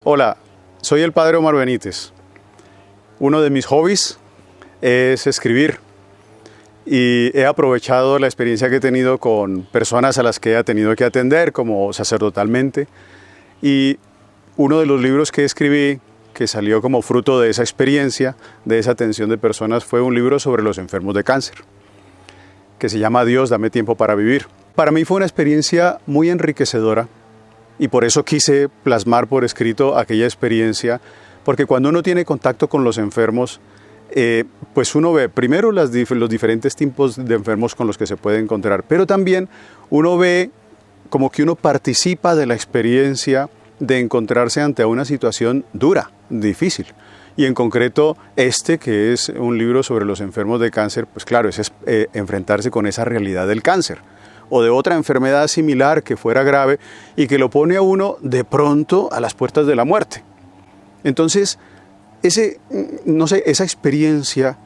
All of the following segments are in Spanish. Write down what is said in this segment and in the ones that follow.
Hola, soy el padre Omar Benítez. Uno de mis hobbies es escribir y he aprovechado la experiencia que he tenido con personas a las que he tenido que atender como sacerdotalmente, y uno de los libros que escribí, que salió como fruto de esa experiencia, de esa atención de personas, fue un libro sobre los enfermos de cáncer, que se llama Dios, dame tiempo para vivir. Para mí fue una experiencia muy enriquecedora y por eso quise plasmar por escrito aquella experiencia, porque cuando uno tiene contacto con los enfermos, pues uno ve primero los diferentes tipos de enfermos con los que se puede encontrar, pero también uno ve como que uno participa de la experiencia de encontrarse ante una situación dura, difícil. Y en concreto que es un libro sobre los enfermos de cáncer, pues claro, es enfrentarse con esa realidad del cáncer o de otra enfermedad similar que fuera grave y que lo pone a uno de pronto a las puertas de la muerte. Entonces, esa experiencia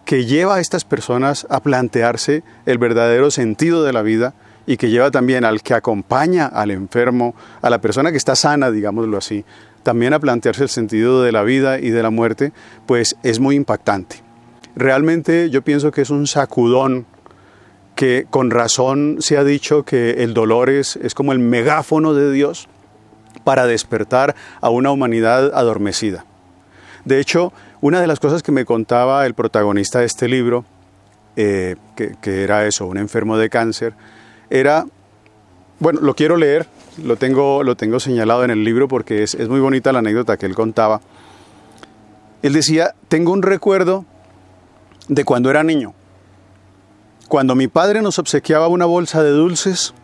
que lleva a estas personas a plantearse el verdadero sentido de la vida y que lleva también al que acompaña al enfermo, a la persona que está sana, digámoslo así, también a plantearse el sentido de la vida y de la muerte, pues es muy impactante. Realmente yo pienso que es un sacudón que con razón se ha dicho que el dolor es como el megáfono de Dios para despertar a una humanidad adormecida. De hecho, una de las cosas que me contaba el protagonista de este libro, que era eso, un enfermo de cáncer, era, bueno, lo quiero leer, lo tengo señalado en el libro porque es muy bonita la anécdota que él contaba. Él decía, tengo un recuerdo de cuando era niño. Cuando mi padre nos obsequiaba una bolsa de dulces,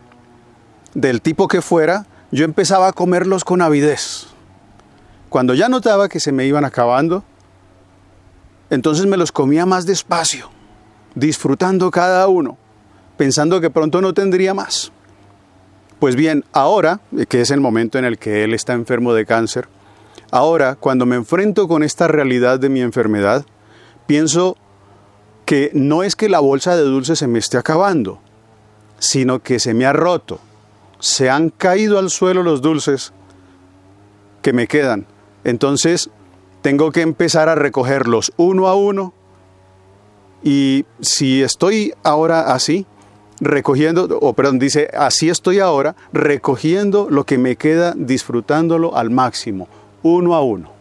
del tipo que fuera, yo empezaba a comerlos con avidez. Cuando ya notaba que se me iban acabando, entonces me los comía más despacio, disfrutando cada uno, pensando que pronto no tendría más. Pues bien, ahora, que es el momento en el que él está enfermo de cáncer, ahora, cuando me enfrento con esta realidad de mi enfermedad, pienso que no es que la bolsa de dulces se me esté acabando, sino que se me ha roto. Se han caído al suelo los dulces que me quedan. Entonces, tengo que empezar a recogerlos uno a uno. Y si estoy ahora así, así estoy ahora, recogiendo lo que me queda, disfrutándolo al máximo, uno a uno.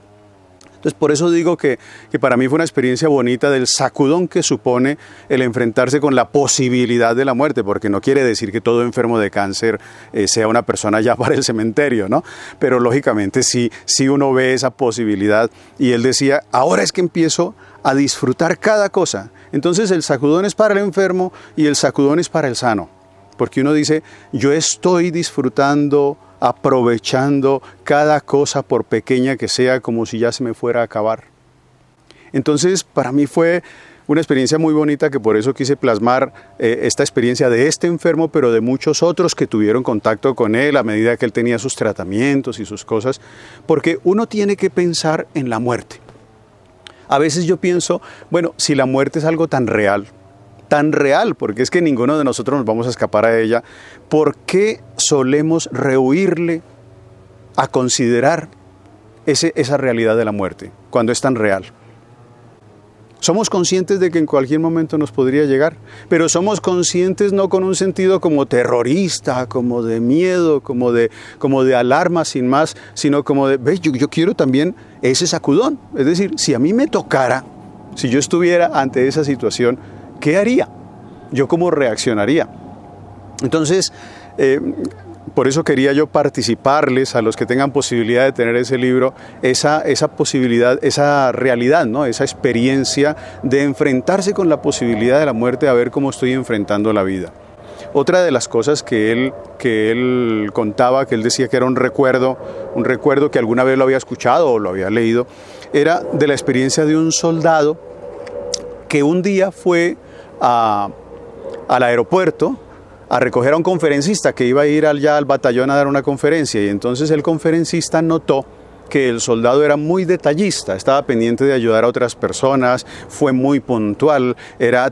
Entonces, por eso digo que para mí fue una experiencia bonita del sacudón que supone el enfrentarse con la posibilidad de la muerte, porque no quiere decir que todo enfermo de cáncer sea una persona ya para el cementerio, ¿no? Pero lógicamente sí uno ve esa posibilidad, y él decía, ahora es que empiezo a disfrutar cada cosa. Entonces el sacudón es para el enfermo y el sacudón es para el sano, porque uno dice, yo estoy disfrutando, aprovechando cada cosa por pequeña que sea, como si ya se me fuera a acabar. Entonces para mí fue una experiencia muy bonita, que por eso quise plasmar esta experiencia de este enfermo, pero de muchos otros que tuvieron contacto con él a medida que él tenía sus tratamientos y sus cosas, porque uno tiene que pensar en la muerte. A veces yo pienso, bueno, si la muerte es algo tan real, porque es que ninguno de nosotros nos vamos a escapar a ella, ¿por qué solemos rehuirle a considerar esa realidad de la muerte cuando es tan real? Somos conscientes de que en cualquier momento nos podría llegar, pero somos conscientes no con un sentido como terrorista, como de miedo, como de alarma sin más, sino como de, ¿ves? Yo quiero también ese sacudón. Es decir, si a mí me tocara, si yo estuviera ante esa situación, ¿qué haría? ¿Yo cómo reaccionaría? Entonces, por eso quería yo participarles, a los que tengan posibilidad de tener ese libro, esa posibilidad, esa realidad, ¿no? Esa experiencia de enfrentarse con la posibilidad de la muerte, a ver cómo estoy enfrentando la vida. Otra de las cosas que él contaba, que él decía que era un recuerdo que alguna vez lo había escuchado o lo había leído, era de la experiencia de un soldado que un día fue al aeropuerto a recoger a un conferencista que iba a ir allá al batallón a dar una conferencia, y entonces el conferencista notó que el soldado era muy detallista, estaba pendiente de ayudar a otras personas, fue muy puntual,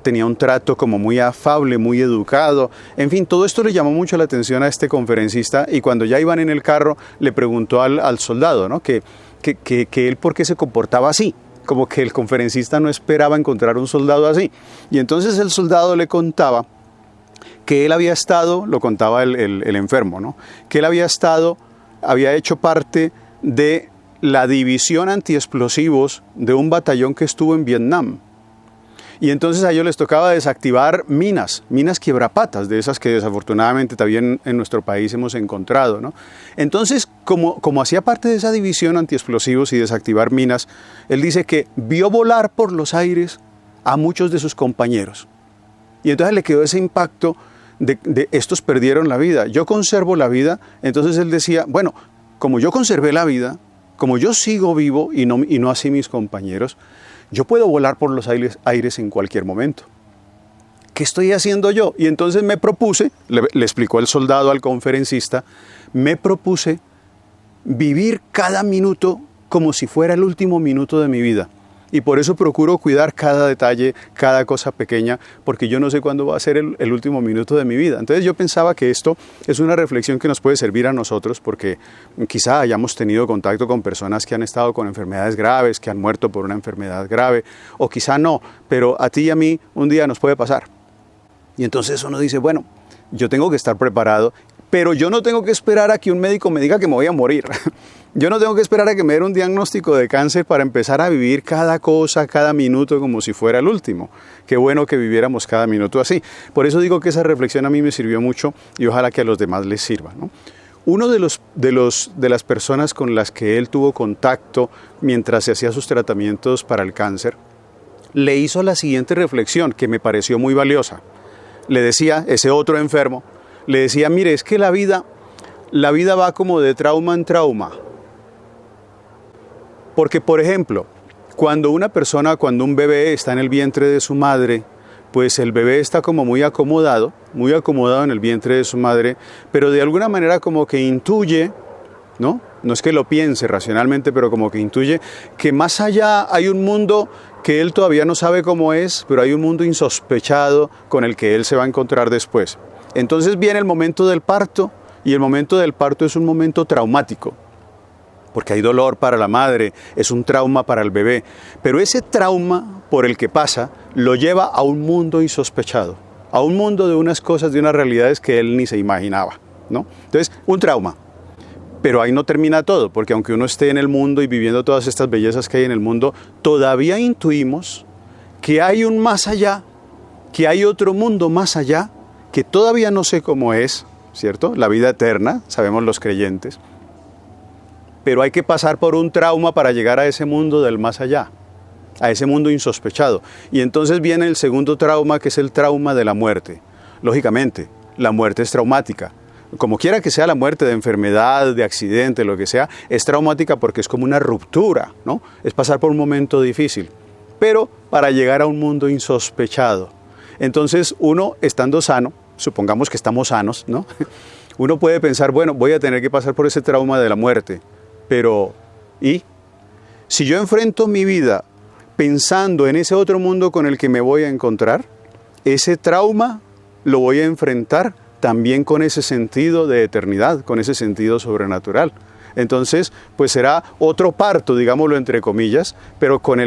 tenía un trato como muy afable, muy educado. En fin, todo esto le llamó mucho la atención a este conferencista, y cuando ya iban en el carro le preguntó al soldado, ¿no? que él por qué se comportaba así, como que el conferencista no esperaba encontrar un soldado así. Y entonces el soldado le contaba que él había estado, lo contaba el enfermo, ¿no? Que él había hecho parte de la división antiexplosivos de un batallón que estuvo en Vietnam. Y entonces a ellos les tocaba desactivar minas quiebrapatas, de esas que desafortunadamente también en nuestro país hemos encontrado, ¿no? Entonces, como hacía parte de esa división antiexplosivos y desactivar minas, él dice que vio volar por los aires a muchos de sus compañeros. Y entonces le quedó ese impacto de estos perdieron la vida, yo conservo la vida. Entonces él decía, bueno, como yo conservé la vida, como yo sigo vivo y no así mis compañeros, yo puedo volar por los aires en cualquier momento. ¿Qué estoy haciendo yo? Y entonces me propuse, le explicó el soldado al conferencista, me propuse vivir cada minuto como si fuera el último minuto de mi vida. Y por eso procuro cuidar cada detalle, cada cosa pequeña, porque yo no sé cuándo va a ser el último minuto de mi vida. Entonces yo pensaba que esto es una reflexión que nos puede servir a nosotros, porque quizá hayamos tenido contacto con personas que han estado con enfermedades graves, que han muerto por una enfermedad grave, o quizá no, pero a ti y a mí un día nos puede pasar. Y entonces uno dice, bueno, yo tengo que estar preparado, pero yo no tengo que esperar a que un médico me diga que me voy a morir. Yo no tengo que esperar a que me den un diagnóstico de cáncer para empezar a vivir cada cosa, cada minuto como si fuera el último. Qué bueno que viviéramos cada minuto así. Por eso digo que esa reflexión a mí me sirvió mucho y ojalá que a los demás les sirva, ¿no? Uno de las personas con las que él tuvo contacto mientras se hacía sus tratamientos para el cáncer, le hizo la siguiente reflexión que me pareció muy valiosa. Le decía, ese otro enfermo, le decía, mire, es que la vida va como de trauma en trauma. Porque, por ejemplo, cuando un bebé está en el vientre de su madre, pues el bebé está como muy acomodado en el vientre de su madre, pero de alguna manera como que intuye, ¿no? No es que lo piense racionalmente, pero como que intuye que más allá hay un mundo que él todavía no sabe cómo es, pero hay un mundo insospechado con el que él se va a encontrar después. Entonces viene el momento del parto, y el momento del parto es un momento traumático, porque hay dolor para la madre, es un trauma para el bebé, pero ese trauma por el que pasa lo lleva a un mundo insospechado, a un mundo de unas cosas, de unas realidades que él ni se imaginaba, ¿no? Entonces, un trauma. Pero ahí no termina todo, porque aunque uno esté en el mundo y viviendo todas estas bellezas que hay en el mundo, todavía intuimos que hay un más allá, que hay otro mundo más allá, que todavía no sé cómo es, ¿cierto? La vida eterna, sabemos los creyentes. Pero hay que pasar por un trauma para llegar a ese mundo del más allá, a ese mundo insospechado. Y entonces viene el segundo trauma, que es el trauma de la muerte. Lógicamente, la muerte es traumática. Como quiera que sea la muerte, de enfermedad, de accidente, lo que sea, es traumática porque es como una ruptura, ¿no? Es pasar por un momento difícil, pero para llegar a un mundo insospechado. Entonces uno, estando sano, supongamos que estamos sanos, ¿no? Uno puede pensar, bueno, voy a tener que pasar por ese trauma de la muerte, pero ¿y? Si yo enfrento mi vida pensando en ese otro mundo con el que me voy a encontrar, ese trauma lo voy a enfrentar también con ese sentido de eternidad, con ese sentido sobrenatural. Entonces, pues será otro parto, digámoslo entre comillas, pero con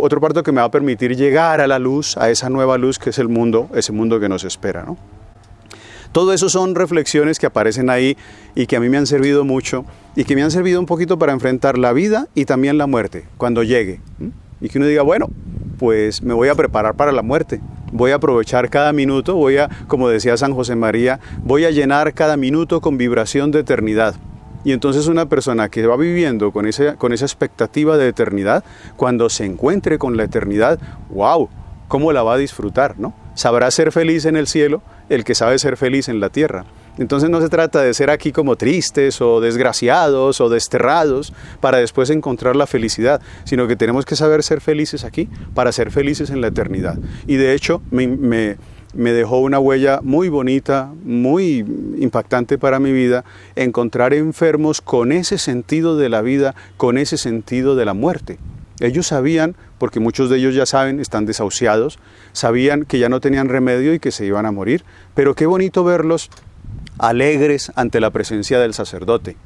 otro parto que me va a permitir llegar a la luz, a esa nueva luz que es el mundo, ese mundo que nos espera, ¿no? Todo eso son reflexiones que aparecen ahí y que a mí me han servido mucho y que me han servido un poquito para enfrentar la vida y también la muerte cuando llegue. Y que uno diga, bueno, pues me voy a preparar para la muerte. Voy a aprovechar cada minuto, como decía San José María, voy a llenar cada minuto con vibración de eternidad. Y entonces una persona que va viviendo con esa expectativa de eternidad, cuando se encuentre con la eternidad, ¡wow!, ¿cómo la va a disfrutar, ¿no? Sabrá ser feliz en el cielo el que sabe ser feliz en la tierra. Entonces no se trata de ser aquí como tristes o desgraciados o desterrados para después encontrar la felicidad, sino que tenemos que saber ser felices aquí para ser felices en la eternidad. Y de hecho me me dejó una huella muy bonita, muy impactante para mi vida, encontrar enfermos con ese sentido de la vida, con ese sentido de la muerte. Ellos sabían, porque muchos de ellos ya saben, están desahuciados, sabían que ya no tenían remedio y que se iban a morir, pero qué bonito verlos alegres ante la presencia del sacerdote,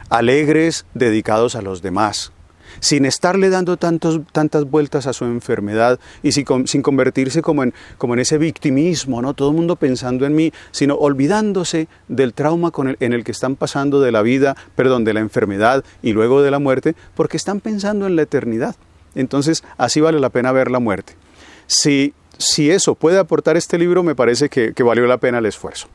alegres dedicados a los demás, sin estarle dando tantas vueltas a su enfermedad y sin convertirse como en ese victimismo, ¿no? Todo el mundo pensando en mí, sino olvidándose del trauma en el que están pasando de la vida, de la enfermedad y luego de la muerte, porque están pensando en la eternidad. Entonces, así vale la pena ver la muerte. Si eso puede aportar este libro, me parece que valió la pena el esfuerzo.